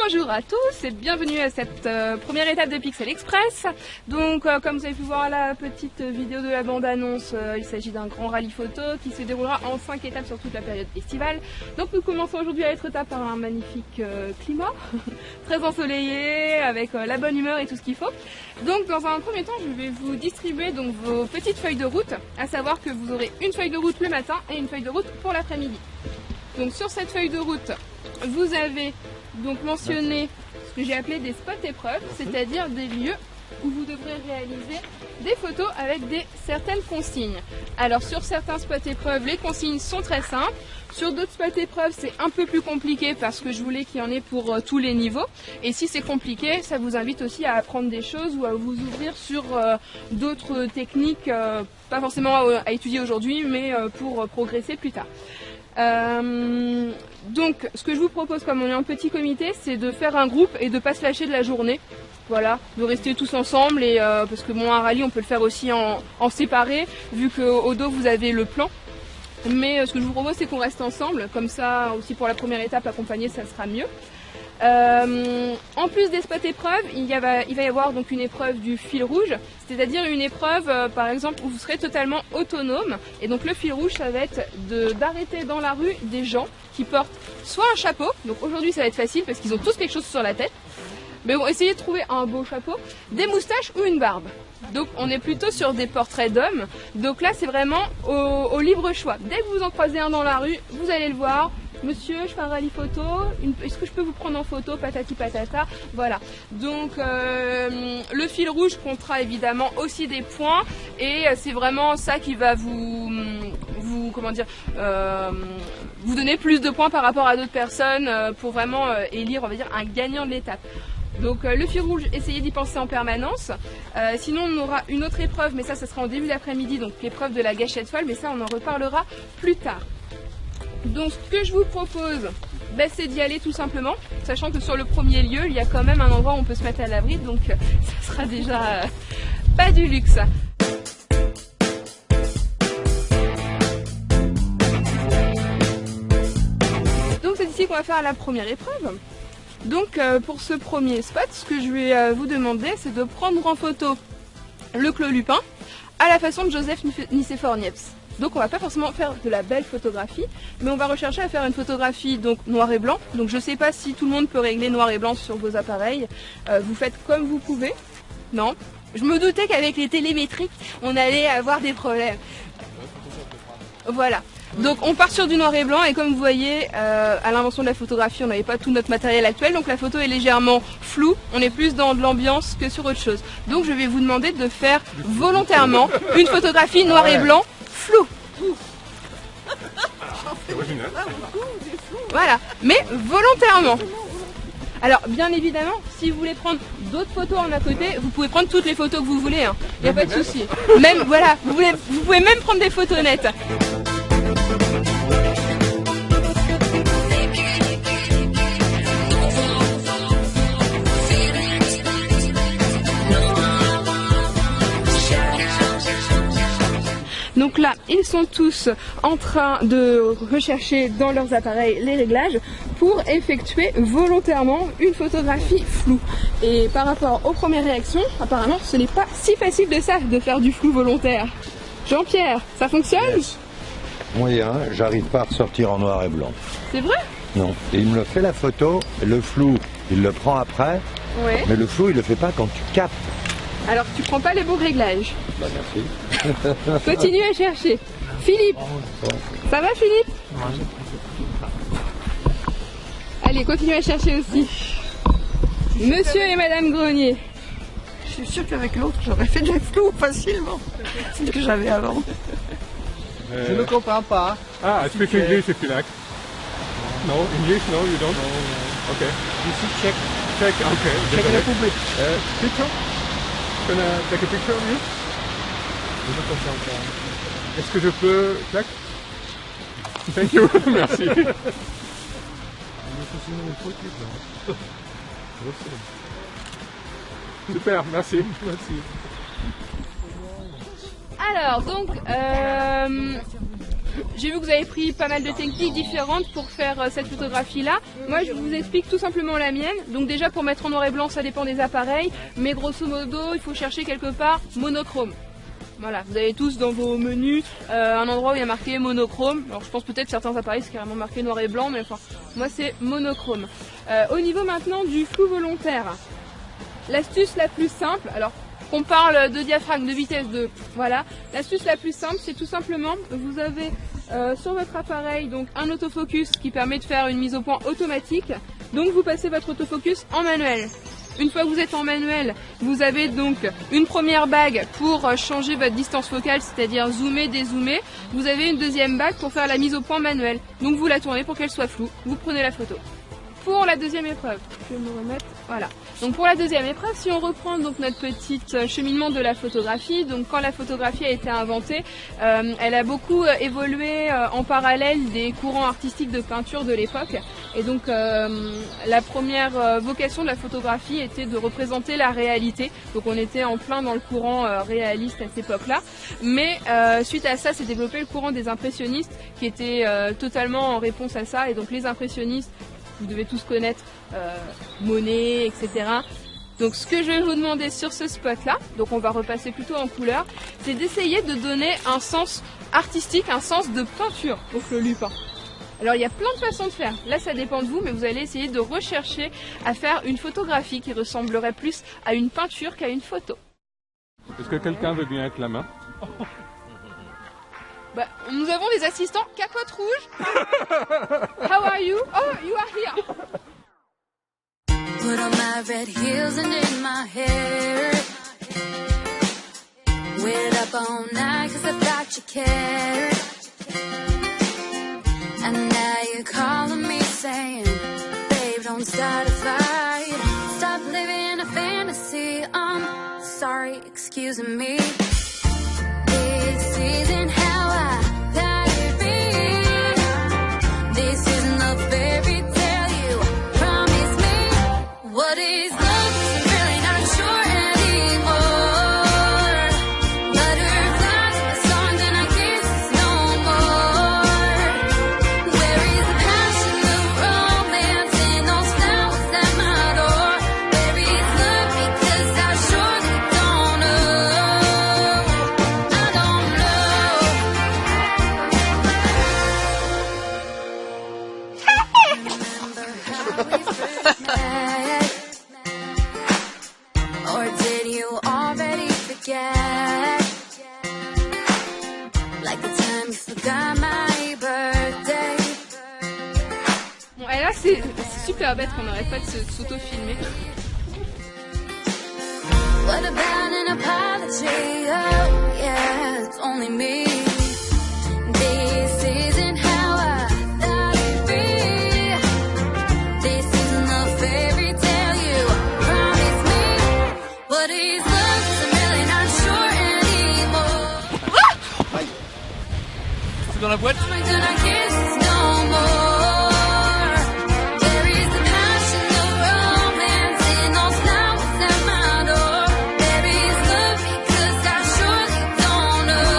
Bonjour à tous et bienvenue à cette première étape de Pixel Express. Donc comme vous avez pu voir à la petite vidéo de la bande-annonce, il s'agit d'un grand rallye photo qui se déroulera en 5 étapes sur toute la période estivale. Donc nous commençons aujourd'hui à être étape par un magnifique climat, très ensoleillé, avec la bonne humeur et tout ce qu'il faut. Donc dans un premier temps, je vais vous distribuer donc vos petites feuilles de route, à savoir que vous aurez une feuille de route le matin et une feuille de route pour l'après-midi. Donc sur cette feuille de route, vous avez donc mentionné ce que j'ai appelé des spots épreuves, c'est-à-dire des lieux où vous devrez réaliser des photos avec certaines consignes. Alors sur certains spots épreuves, les consignes sont très simples. Sur d'autres spots épreuves, c'est un peu plus compliqué parce que je voulais qu'il y en ait pour tous les niveaux. Et si c'est compliqué, ça vous invite aussi à apprendre des choses ou à vous ouvrir sur d'autres techniques, pas forcément à étudier aujourd'hui, mais pour progresser plus tard. Donc ce que je vous propose, comme on est un petit comité, c'est de faire un groupe et de pas se lâcher de la journée. Voilà, de rester tous ensemble et parce que bon, un rallye on peut le faire aussi en séparé, vu qu'au dos vous avez le plan. Mais ce que je vous propose, c'est qu'on reste ensemble, comme ça aussi pour la première étape accompagné, ça sera mieux. En plus des spots épreuves, il va y avoir donc une épreuve du fil rouge, c'est-à-dire une épreuve par exemple où vous serez totalement autonome. Et donc le fil rouge, ça va être d'arrêter dans la rue des gens qui portent soit un chapeau, donc aujourd'hui ça va être facile parce qu'ils ont tous quelque chose sur la tête, mais bon, essayez de trouver un beau chapeau, des moustaches ou une barbe. Donc on est plutôt sur des portraits d'hommes, donc là c'est vraiment au libre choix. Dès que vous en croisez un dans la rue, vous allez le voir. Monsieur, je fais un rallye photo, est-ce que je peux vous prendre en photo, patati patata, voilà. Donc le fil rouge comptera évidemment aussi des points et c'est vraiment ça qui va vous donner plus de points par rapport à d'autres personnes pour vraiment élire, on va dire, un gagnant de l'étape. Donc le fil rouge, essayez d'y penser en permanence. Sinon on aura une autre épreuve, mais ça sera en début d'après-midi, donc l'épreuve de la gâchette folle, mais ça on en reparlera plus tard. Donc ce que je vous propose, c'est d'y aller tout simplement, sachant que sur le premier lieu, il y a quand même un endroit où on peut se mettre à l'abri, donc ça sera déjà pas du luxe. Donc c'est ici qu'on va faire la première épreuve. Donc pour ce premier spot, ce que je vais vous demander, c'est de prendre en photo le clos Lupin à la façon de Joseph Nicéphore Niepce. Donc on va pas forcément faire de la belle photographie, mais on va rechercher à faire une photographie donc noir et blanc. Donc je sais pas si tout le monde peut régler noir et blanc sur vos appareils. Vous faites comme vous pouvez. Non, je me doutais qu'avec les télémétriques, on allait avoir des problèmes. Voilà. Donc on part sur du noir et blanc et comme vous voyez, à l'invention de la photographie, on n'avait pas tout notre matériel actuel, donc la photo est légèrement floue, on est plus dans de l'ambiance que sur autre chose. Donc je vais vous demander de faire volontairement une photographie noir et blanc flou. Voilà, mais volontairement. Alors bien évidemment, si vous voulez prendre d'autres photos en à côté, vous pouvez prendre toutes les photos que vous voulez, hein. Il n'y a pas de souci. Même voilà, vous pouvez même prendre des photos nettes. Donc là, ils sont tous en train de rechercher dans leurs appareils les réglages pour effectuer volontairement une photographie floue. Et par rapport aux premières réactions, apparemment, ce n'est pas si facile de ça, de faire du flou volontaire. Jean-Pierre, ça fonctionne? Yes. Moyen, j'arrive pas à ressortir en noir et blanc. C'est vrai? Non. Et il me le fait la photo, le flou, il le prend après, ouais. Mais le flou, il le fait pas quand tu captes. Alors tu prends pas les bons réglages. Bah merci. Continue à chercher. Philippe, ça va Philippe? Allez, continue à chercher aussi. Monsieur et Madame Grenier. Je suis sûre qu'avec l'autre, j'aurais fait des flous facilement. C'est ce que j'avais avant. Je ne comprends pas. Ah, I speak English if you like. No, English, no, you don't? No. Okay. Ici, check. Check, okay. Check République. Picture? Can I take a picture of you? Je ne comprends pas. Est-ce que je peux... Clac? Thank you, merci. Super, merci. Alors donc, J'ai vu que vous avez pris pas mal de techniques différentes pour faire cette photographie-là. Moi, je vous explique tout simplement la mienne. Donc déjà, pour mettre en noir et blanc, ça dépend des appareils. Mais grosso modo, il faut chercher quelque part monochrome. Voilà, vous avez tous dans vos menus un endroit où il y a marqué monochrome. Alors je pense peut-être certains appareils c'est carrément marqué noir et blanc, mais enfin moi c'est monochrome. Au niveau maintenant du flou volontaire, l'astuce la plus simple, alors qu'on parle de diaphragme, de vitesse, de voilà, l'astuce la plus simple c'est tout simplement, vous avez sur votre appareil donc un autofocus qui permet de faire une mise au point automatique. Donc vous passez votre autofocus en manuel. Une fois que vous êtes en manuel, vous avez donc une première bague pour changer votre distance focale, c'est-à-dire zoomer, dézoomer. Vous avez une deuxième bague pour faire la mise au point manuelle. Donc vous la tournez pour qu'elle soit floue, vous prenez la photo. Pour la deuxième épreuve, je vais me remettre, voilà. Donc pour la deuxième épreuve, si on reprend donc notre petit cheminement de la photographie, donc quand la photographie a été inventée, elle a beaucoup évolué en parallèle des courants artistiques de peinture de l'époque. Et donc la première vocation de la photographie était de représenter la réalité. Donc on était en plein dans le courant réaliste à cette époque-là. Mais suite à ça, s'est développé le courant des impressionnistes qui était totalement en réponse à ça. Et donc les impressionnistes, vous devez tous connaître Monet, etc. Donc ce que je vais vous demander sur ce spot-là, donc on va repasser plutôt en couleur, c'est d'essayer de donner un sens artistique, un sens de peinture au flot lupin. Alors il y a plein de façons de faire, là ça dépend de vous, mais vous allez essayer de rechercher à faire une photographie qui ressemblerait plus à une peinture qu'à une photo. Est-ce que quelqu'un veut bien être la main? Bah, nous avons des assistants capote rouge. How are you? Oh, you are here. Put on my red heels and in my hair. Waited up all night 'cause I thought you cared. And now you're calling me saying, babe, don't start a fight. Stop living a fantasy. I'm sorry, excuse me. This isn't how I thought it'd be. This isn't the fairy tale you promised me. What is love? 'Cause I'm really not sure anymore. Butterflies in the songs and I kisses no more. Where is the passion, the romance, and those flowers at my door? Where is love? Because I surely don't know. I don't know. Remember how we first met? Or did you already forget? Like the time you forgot my birthday. Bon, et là c'est super bête qu'on n'arrête pas de s'auto-filmer. What about an apology? Oh yeah, it's only me. This isn't how I thought it'd be. This isn't the fairy tale you promised me. What is love? 'Cause I'm really not sure anymore. C'est dans la boîte? Am I gonna kiss no more? Where is the passion, the romance, and those flowers at my door? Where is love? Because I surely don't know.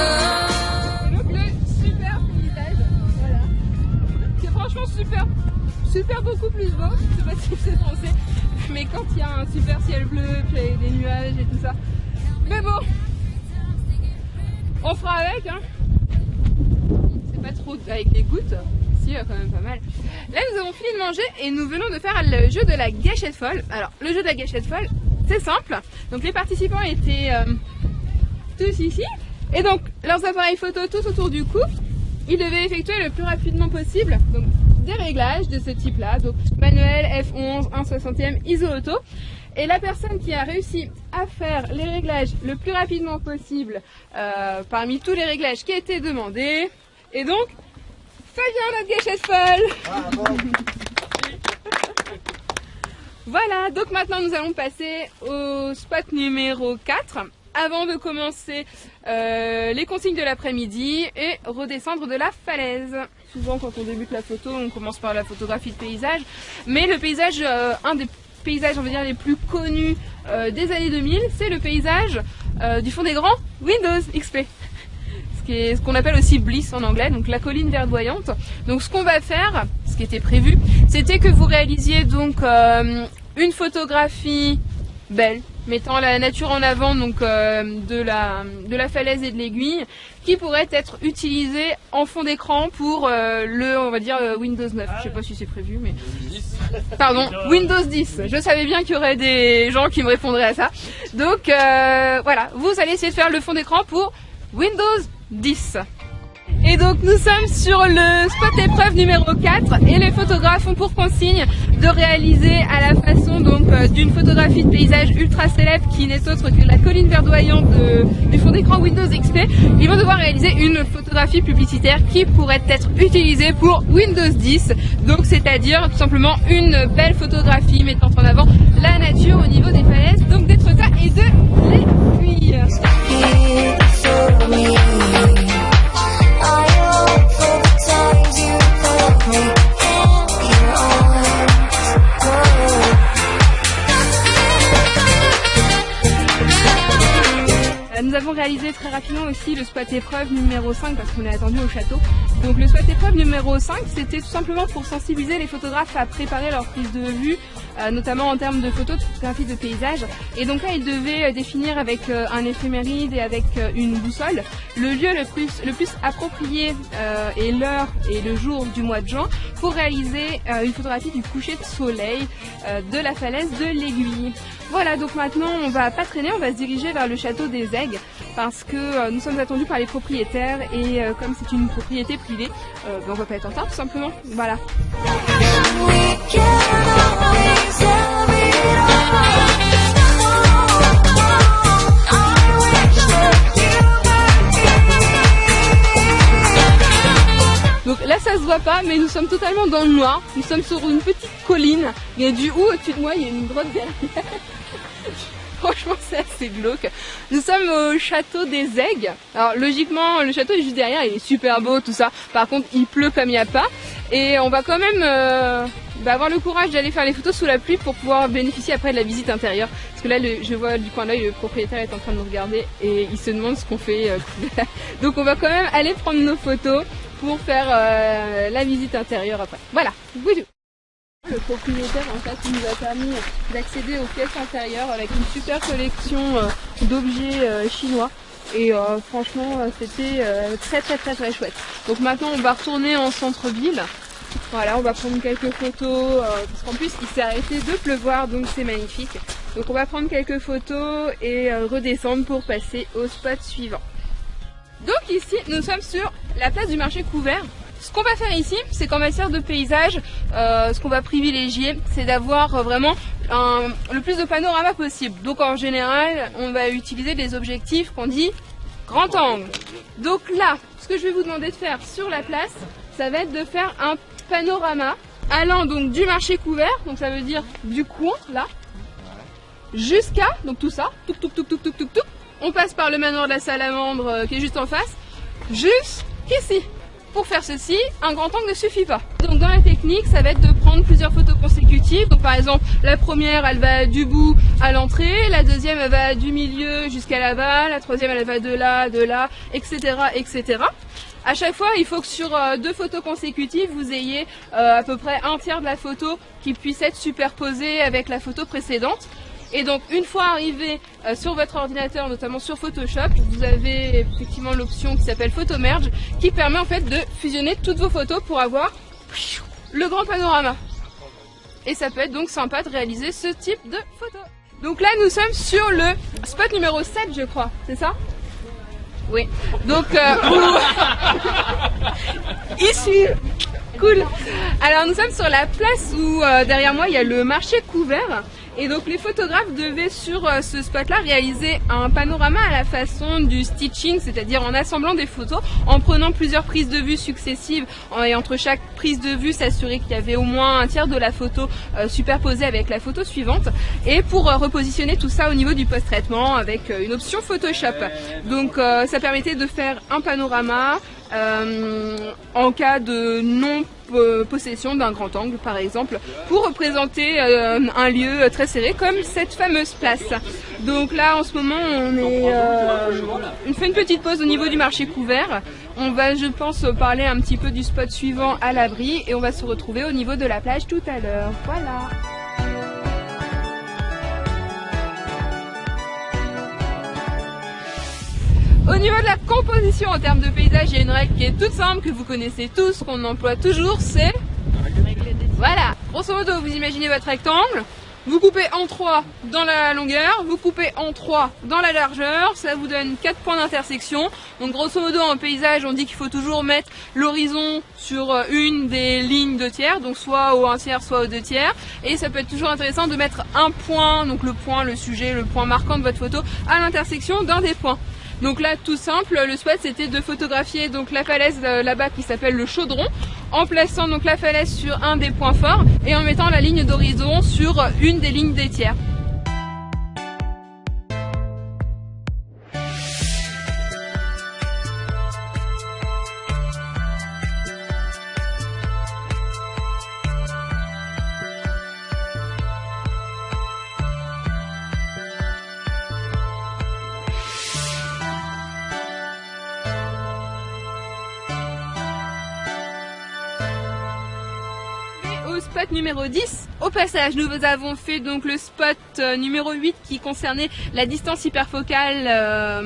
Donc le super paysage, voilà. C'est franchement super beaucoup plus beau. Je sais pas si c'est français, mais quand il y a un super ciel bleu, puis il y a des nuages et tout ça. Mais bon, on fera avec, hein. C'est pas trop avec les gouttes. Si, quand même pas mal. Là, nous avons fini de manger et nous venons de faire le jeu de la gâchette folle. Alors, le jeu de la gâchette folle, c'est simple. Donc, les participants étaient tous ici. Et donc, leurs appareils photo tous autour du cou. Ils devaient effectuer le plus rapidement possible. Donc, des réglages de ce type-là. Donc, manuel, F11, 1/60e, ISO auto. Et la personne qui a réussi à faire les réglages le plus rapidement possible parmi tous les réglages qui étaient demandés. Et donc, Fabien, notre gâchette folle. Voilà, donc maintenant nous allons passer au spot numéro 4 avant de commencer les consignes de l'après-midi et redescendre de la falaise. Souvent quand on débute la photo, on commence par la photographie de paysage, mais le paysage, un des paysages on va dire les plus connus des années 2000, c'est le paysage du fond des grands Windows XP. Ce ce qu'on appelle aussi Bliss en anglais, donc la colline verdoyante. Donc ce qu'on va faire, ce qui était prévu, c'était que vous réalisiez donc une photographie belle, mettant la nature en avant, donc de la falaise et de l'aiguille, qui pourrait être utilisée en fond d'écran pour on va dire Windows 9. Je sais pas si c'est prévu, mais pardon, Windows 10. Je savais bien qu'il y aurait des gens qui me répondraient à ça. Donc voilà, vous allez essayer de faire le fond d'écran pour Windows 10. Et donc nous sommes sur le spot épreuve numéro 4 et les photographes ont pour consigne de réaliser à la façon donc d'une photographie de paysage ultra célèbre qui n'est autre que la colline verdoyante du fond d'écran Windows XP. Ils vont devoir réaliser une photographie publicitaire qui pourrait être utilisée pour Windows 10. Donc c'est-à-dire tout simplement une belle photographie mettant en avant la nature au niveau des falaises, donc des Trotas et de l'aiguille. Nous avons réalisé très rapidement aussi le spot épreuve numéro 5 parce qu'on est attendu au château. Donc le spot épreuve numéro 5, c'était tout simplement pour sensibiliser les photographes à préparer leur prise de vue, notamment en termes de photographie de paysage. Et donc là, ils devaient définir avec un éphéméride et avec une boussole le lieu le plus approprié et l'heure et le jour du mois de juin pour réaliser une photographie du coucher de soleil de la falaise de l'Aiguille. Voilà, donc maintenant on va pas traîner, on va se diriger vers le château des Aigues parce que nous sommes attendus par les propriétaires et comme c'est une propriété privée, on va pas être en retard tout simplement. Voilà. Donc là ça se voit pas, mais nous sommes totalement dans le noir, nous sommes sur une petite colline, il y a du haut au-dessus de moi, il y a une grotte derrière. Franchement c'est assez glauque. Nous sommes au château des Aigues. Alors logiquement le château est juste derrière, il est super beau tout ça. Par contre il pleut comme il n'y a pas. Et on va quand même avoir le courage d'aller faire les photos sous la pluie pour pouvoir bénéficier après de la visite intérieure. Parce que là je vois du coin d'œil le propriétaire est en train de nous regarder et il se demande ce qu'on fait. Donc on va quand même aller prendre nos photos pour faire la visite intérieure après. Voilà, bisous. Le propriétaire en fait nous a permis d'accéder aux pièces intérieures avec une super collection d'objets chinois et franchement c'était très chouette. Donc maintenant on va retourner en centre-ville. Voilà, on va prendre quelques photos parce qu'en plus il s'est arrêté de pleuvoir donc c'est magnifique. Donc on va prendre quelques photos et redescendre pour passer au spot suivant. Donc ici nous sommes sur la place du marché couvert. Ce qu'on va faire ici, c'est qu'en matière de paysage, ce qu'on va privilégier, c'est d'avoir vraiment le plus de panorama possible. Donc en général, on va utiliser des objectifs qu'on dit grand angle. Donc là, ce que je vais vous demander de faire sur la place, ça va être de faire un panorama allant donc du marché couvert, donc ça veut dire du coin là, jusqu'à donc tout ça, touc. On passe par le manoir de la Salamandre qui est juste en face, jusqu'ici. Pour faire ceci, un grand angle ne suffit pas. Donc dans la technique, ça va être de prendre plusieurs photos consécutives. Donc par exemple, la première, elle va du bout à l'entrée, la deuxième, elle va du milieu jusqu'à là-bas, la troisième, elle va de là, etc., etc. À chaque fois, il faut que sur deux photos consécutives, vous ayez à peu près un tiers de la photo qui puisse être superposée avec la photo précédente. Et donc une fois arrivé sur votre ordinateur, notamment sur Photoshop, vous avez effectivement l'option qui s'appelle Photo Merge qui permet en fait de fusionner toutes vos photos pour avoir le grand panorama. Et ça peut être donc sympa de réaliser ce type de photo. Donc là nous sommes sur le spot numéro 7 je crois, c'est ça ? Oui. Donc ici, cool. Alors nous sommes sur la place où derrière moi il y a le marché couvert. Et donc les photographes devaient sur ce spot-là réaliser un panorama à la façon du stitching, c'est-à-dire en assemblant des photos, en prenant plusieurs prises de vue successives et entre chaque prise de vue s'assurer qu'il y avait au moins un tiers de la photo superposée avec la photo suivante et pour repositionner tout ça au niveau du post-traitement avec une option Photoshop. Donc ça permettait de faire un panorama en cas de non-possession d'un grand angle par exemple, pour représenter un lieu très serré comme cette fameuse place. Donc là en ce moment on fait une petite pause au niveau du marché couvert. On va, je pense, parler un petit peu du spot suivant à l'abri et on va se retrouver au niveau de la plage tout à l'heure. Voilà. Au niveau de la composition en termes de paysage, il y a une règle qui est toute simple, que vous connaissez tous, qu'on emploie toujours, c'est... Voilà, grosso modo, vous imaginez votre rectangle, vous coupez en 3 dans la longueur, vous coupez en 3 dans la largeur, ça vous donne 4 points d'intersection. Donc grosso modo en paysage, on dit qu'il faut toujours mettre l'horizon sur une des lignes de tiers, donc soit au 1 tiers, soit au 2 tiers. Et ça peut être toujours intéressant de mettre un point, donc le point, le sujet, le point marquant de votre photo, à l'intersection d'un des points. Donc là, tout simple, le spot c'était de photographier donc la falaise là-bas qui s'appelle le Chaudron, en plaçant donc la falaise sur un des points forts et en mettant la ligne d'horizon sur une des lignes des tiers. Spot numéro 10. Au passage, nous avons fait donc le spot numéro 8 qui concernait la distance hyperfocale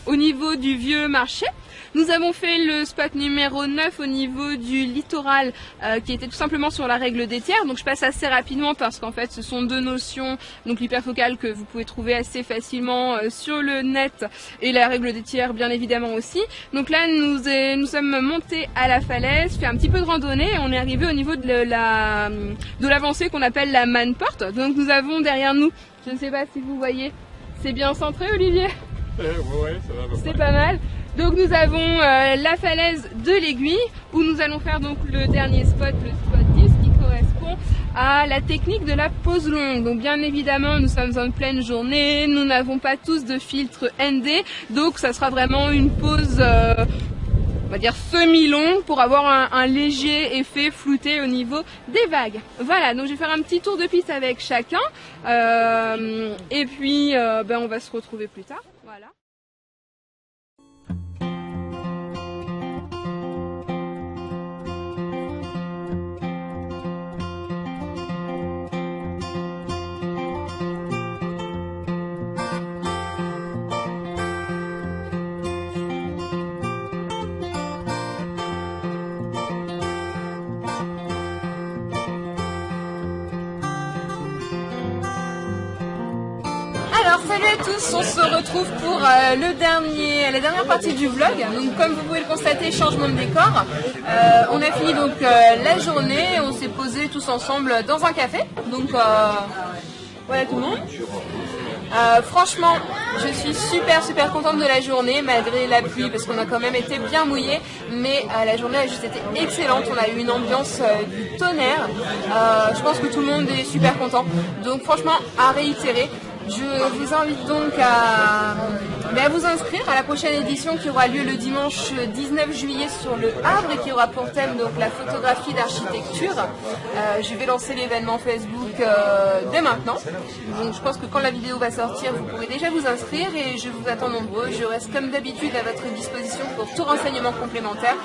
au niveau du vieux marché. Nous avons fait le spot numéro 9 au niveau du littoral qui était tout simplement sur la règle des tiers. Donc je passe assez rapidement parce qu'en fait ce sont deux notions, donc l'hyperfocale que vous pouvez trouver assez facilement sur le net et la règle des tiers bien évidemment aussi. Donc là nous sommes montés à la falaise, fait un petit peu de randonnée et on est arrivé au niveau de l'avancée qu'on appelle la Manporte. Donc nous avons derrière nous, je ne sais pas si vous voyez, c'est bien centré Olivier? Ouais, ça va. C'est pas mal. Donc nous avons la falaise de l'Aiguille où nous allons faire donc le dernier spot, le spot 10 qui correspond à la technique de la pose longue. Donc bien évidemment nous sommes en pleine journée, nous n'avons pas tous de filtre ND, donc ça sera vraiment une pose on va dire semi-longue pour avoir un léger effet flouté au niveau des vagues. Voilà, donc je vais faire un petit tour de piste avec chacun et puis on va se retrouver plus tard. Voilà. Alors salut à tous, on se retrouve pour la dernière partie du vlog. Donc comme vous pouvez le constater, changement de décor. On a fini donc la journée, on s'est posé tous ensemble dans un café. Donc voilà tout le monde. Franchement, je suis super contente de la journée malgré la pluie parce qu'on a quand même été bien mouillé, mais la journée a juste été excellente. On a eu une ambiance du tonnerre. Je pense que tout le monde est super content. Donc franchement, à réitérer. Je vous invite donc à vous inscrire à la prochaine édition qui aura lieu le dimanche 19 juillet sur le Havre et qui aura pour thème donc la photographie d'architecture. Je vais lancer l'événement Facebook dès maintenant. Donc je pense que quand la vidéo va sortir, vous pourrez déjà vous inscrire et je vous attends nombreux. Je reste comme d'habitude à votre disposition pour tout renseignement complémentaire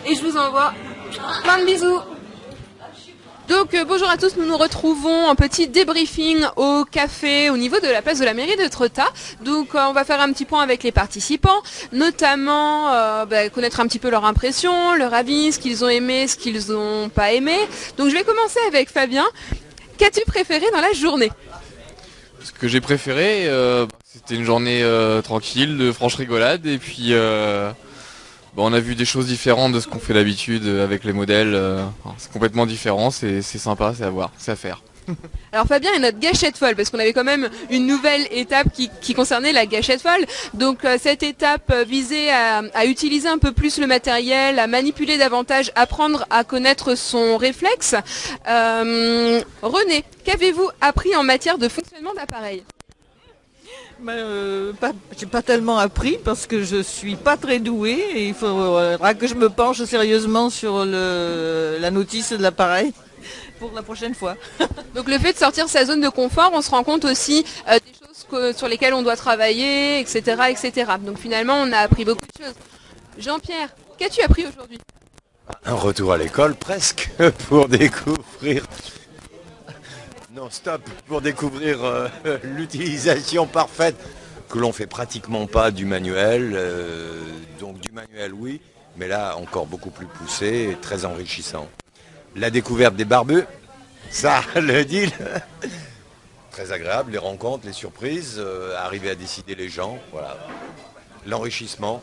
et je vous envoie plein de bisous. Donc bonjour à tous, nous nous retrouvons en petit débriefing au café au niveau de la place de la mairie de Tretat. Donc on va faire un petit point avec les participants, notamment connaître un petit peu leur impression, leur avis, ce qu'ils ont aimé, ce qu'ils n'ont pas aimé. Donc je vais commencer avec Fabien. Qu'as-tu préféré dans la journée? Ce que j'ai préféré, c'était une journée tranquille, de franche rigolade et puis... on a vu des choses différentes de ce qu'on fait d'habitude avec les modèles. C'est complètement différent, c'est sympa, c'est à voir, c'est à faire. Alors Fabien est notre gâchette folle parce qu'on avait quand même une nouvelle étape qui concernait la gâchette folle. Donc cette étape visait à utiliser un peu plus le matériel, à manipuler davantage, apprendre à connaître son réflexe. René, qu'avez-vous appris en matière de fonctionnement d'appareil? J'ai pas tellement appris parce que je suis pas très douée et il faudra que je me penche sérieusement sur la notice de l'appareil pour la prochaine fois. Donc le fait de sortir de sa zone de confort, on se rend compte aussi des choses sur lesquelles on doit travailler, etc., etc. Donc finalement, on a appris beaucoup de choses. Jean-Pierre, qu'as-tu appris aujourd'hui? Un retour à l'école presque pour découvrir. Non, stop, pour découvrir l'utilisation parfaite que l'on fait pratiquement pas du manuel. Donc du manuel oui, mais là encore beaucoup plus poussé et très enrichissant. La découverte des barbus, ça, le deal. Très agréable, les rencontres, les surprises, arriver à décider les gens, voilà. L'enrichissement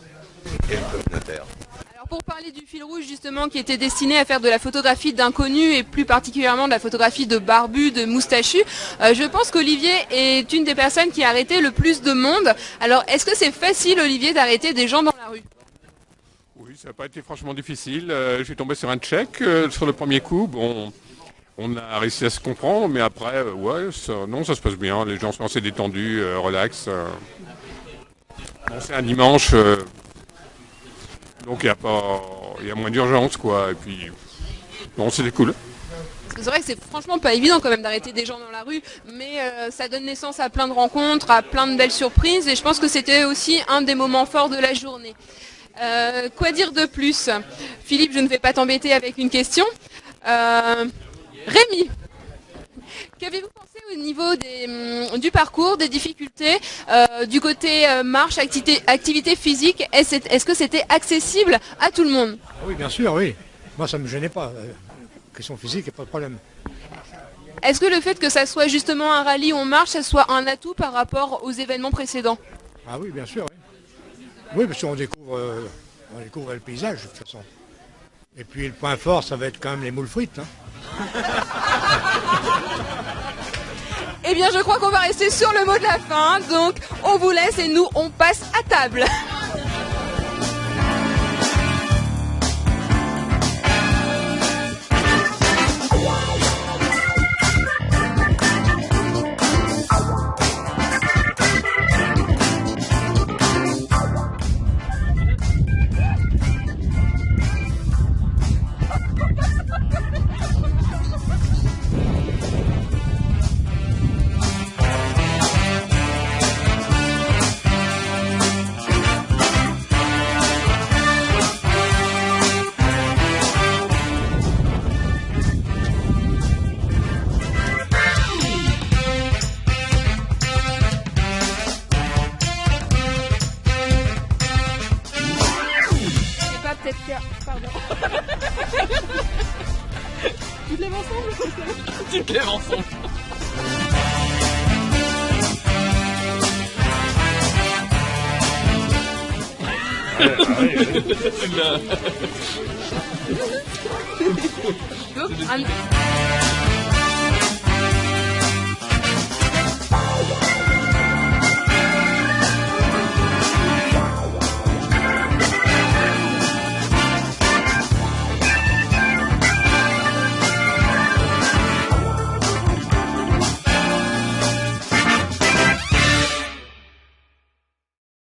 et le communautaire. Alors pour parler du fil rouge justement qui était destiné à faire de la photographie d'inconnus et plus particulièrement de la photographie de barbus, de moustachus, je pense qu'Olivier est une des personnes qui a arrêté le plus de monde. Alors est-ce que c'est facile, Olivier, d'arrêter des gens dans la rue? Oui, ça n'a pas été franchement difficile. Je suis tombé sur un Tchèque sur le premier coup. Bon, on a réussi à se comprendre, mais après, ouais, ça se passe bien. Les gens sont assez détendus, relax. Bon, c'est un dimanche, donc il y a moins d'urgence, quoi. Et puis, bon, c'était cool. Parce que c'est vrai que c'est franchement pas évident quand même d'arrêter des gens dans la rue, mais ça donne naissance à plein de rencontres, à plein de belles surprises, et je pense que c'était aussi un des moments forts de la journée. Quoi dire de plus? Philippe, je ne vais pas t'embêter avec une question. Rémi, qu'avez-vous pensé au niveau du parcours, des difficultés, du côté marche, activité physique? Est-ce que c'était accessible à tout le monde? Oui, bien sûr, oui. Moi, ça ne me gênait pas. Question physique, il n'y a pas de problème. Est-ce que le fait que ça soit justement un rallye où on marche, ça soit un atout par rapport aux événements précédents? Ah oui, bien sûr, oui. Oui, parce qu'on découvre le paysage, de toute façon. Et puis, le point fort, ça va être quand même les moules frites. Hein. Eh bien, je crois qu'on va rester sur le mot de la fin. Donc, on vous laisse et nous, on passe à table. Pardon. Tu te lèves ensemble? Tu te lèves ensemble. Donc,